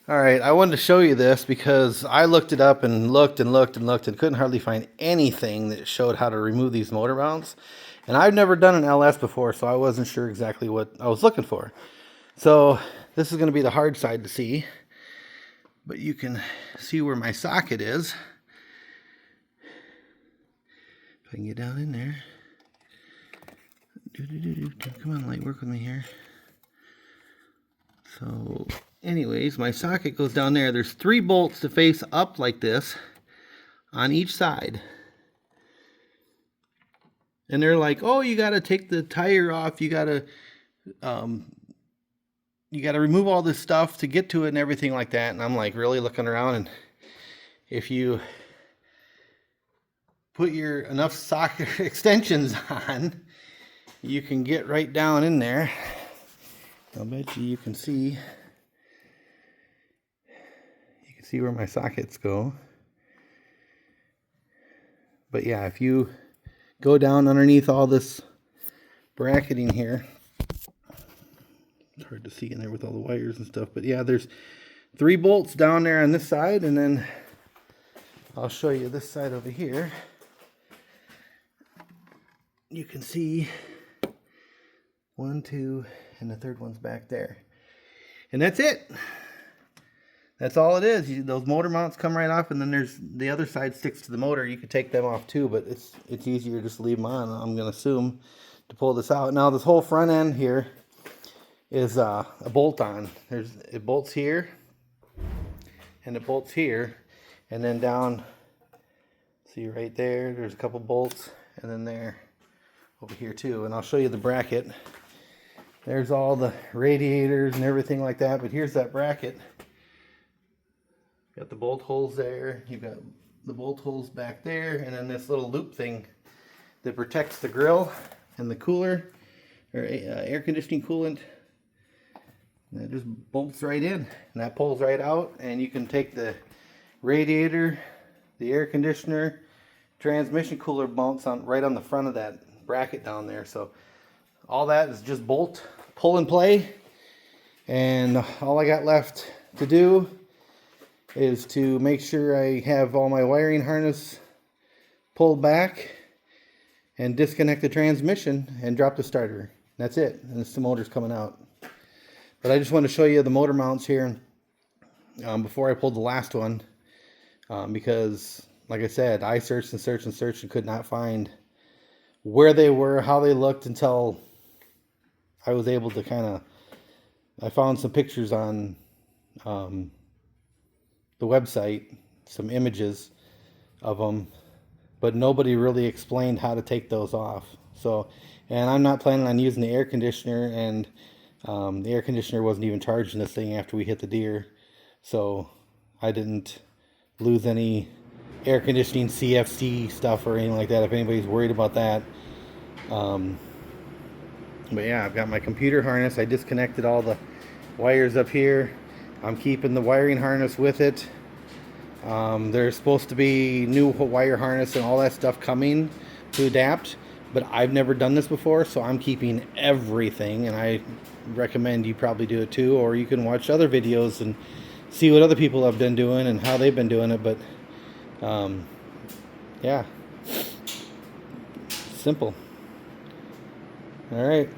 All right, I wanted to show you this because I looked it up and looked and looked and looked and couldn't hardly find anything that showed how to remove these motor mounts. And I've never done an LS before, so I wasn't sure exactly what I was looking for. So this is going to be the hard side to see, but you can see where my socket is. If I can get down in there. Come on, light, work with me here. So anyways, my socket goes down there. There's 3 bolts to face up like this on each side. And they're like, oh, you got to take the tire off. You got to remove all this stuff to get to it and everything like that. And I'm like really looking around, and if you put your enough socket extensions on, you can get right down in there. I'll bet you can see. You can see where my sockets go. But yeah, if you go down underneath all this bracketing here, it's hard to see in there with all the wires and stuff, but yeah, there's 3 bolts down there on this side, and then I'll show you this side over here. You can see 1, 2, and the third one's back there. And that's it. That's all it is. Those motor mounts come right off, and then there's the other side sticks to the motor. You could take them off too, but it's easier just to leave them on, I'm going to assume, to pull this out. Now this whole front end here is a bolt on. It bolts here, and it bolts here, and then down, see right there, there's a couple bolts, and then there, over here too. And I'll show you the bracket. There's all the radiators and everything like that, but here's that bracket. Got the bolt holes there, you've got the bolt holes back there, and then this little loop thing that protects the grill and the cooler, or air conditioning coolant. And that just bolts right in, and that pulls right out, and you can take the radiator, the air conditioner, transmission cooler mounts on right on the front of that bracket down there. So all that is just bolt, pull and play, and all I got left to do is to make sure I have all my wiring harness pulled back and disconnect the transmission and drop the starter. That's it, and the motor's coming out. But I just want to show you the motor mounts here before I pulled the last one, because like I said, I searched and searched and searched and could not find where they were, how they looked, until I was able to I found some pictures on the website, some images of them, but nobody really explained how to take those off. So, and I'm not planning on using the air conditioner, and the air conditioner wasn't even charging this thing after we hit the deer, so I didn't lose any air conditioning CFC stuff or anything like that, if anybody's worried about that. But yeah, I've got my computer harness. I disconnected all the wires up here. I'm keeping the wiring harness with it. There's supposed to be new wire harness and all that stuff coming to adapt, but I've never done this before, so I'm keeping everything, and I recommend you probably do it too, or you can watch other videos and see what other people have been doing and how they've been doing it. But yeah, simple. All right.